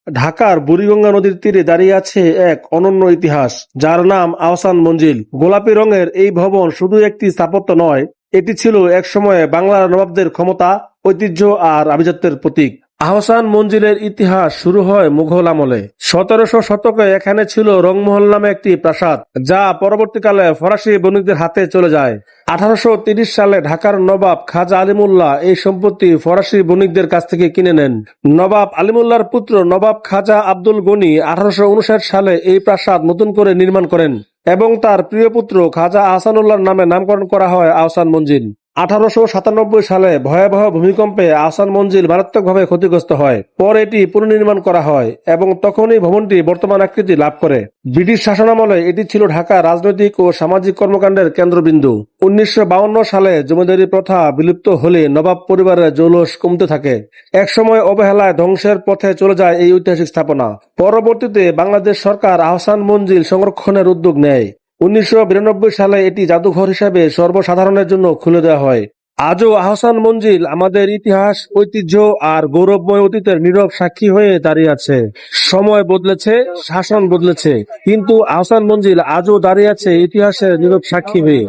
ঢাকার বুড়িগঙ্গা নদীর তীরে দাঁড়িয়ে আছে এক অনন্য ইতিহাস, যার নাম আহসান মঞ্জিল। গোলাপি রঙের এই ভবন শুধু একটি স্থাপত্য নয়, এটি ছিল এক সময়ে বাংলার নবাবদের ক্ষমতা, ঐতিহ্য আর আভিজাত্যের প্রতীক। আহসান মঞ্জিলের ইতিহাস শুরু হয় মুঘল আমলে। 1700 শতকে এখানে ছিল রংমহল নামে একটি প্রাসাদ, যা পরবর্তীকালে ফরাসি বণিকদের হাতে চলে যায়। 1830 সালে ঢাকার নবাব খাজা আলিমুল্লাহ এই সম্পত্তি ফরাসি বণিকদের কাছ থেকে কিনে নেন। নবাব আলিমুল্লাহর পুত্র নবাব খাজা আব্দুল গনি 1859 সালে এই প্রাসাদ নতুন করে নির্মাণ করেন এবং তার প্রিয় পুত্র খাজা আহসানুল্লাহর নামে নামকরণ করা হয় আহসান মঞ্জিল। 1897 সালে ভয়াবহ ভূমিকম্পে আহসান মঞ্জিল মারাত্মকভাবে ক্ষতিগ্রস্ত হয়। পরে এটি পুনর্নির্মাণ করা হয় এবং তখনই ভবনটি বর্তমান আকৃতি লাভ করে। ব্রিটিশ শাসনামলে এটি ছিল ঢাকা রাজনৈতিক ও সামাজিক কর্মকাণ্ডের কেন্দ্রবিন্দু। 1952 সালে জমিদারি প্রথা বিলুপ্ত হলে নবাব পরিবারের জৌলুস কমতে থাকে। একসময় অবহেলায় ধ্বংসের পথে চলে যায় এই ঐতিহাসিক স্থাপনা। পরবর্তীতে বাংলাদেশ সরকার আহসান মঞ্জিল সংরক্ষণের উদ্যোগ নেয়। 1992 সালে এটি জাদুঘর হিসেবে সর্বসাধারণের জন্য খুলে দেওয়া হয়। আজও আহসান মঞ্জিল আমাদের ইতিহাস, ঐতিহ্য আর গৌরবময় অতীতের নীরব সাক্ষী হয়ে দাঁড়িয়ে আছে। সময় বদলেছে, শাসন বদলেছে, কিন্তু আহসান মঞ্জিল আজও দাঁড়িয়ে আছে ইতিহাসের নীরব সাক্ষী হয়ে।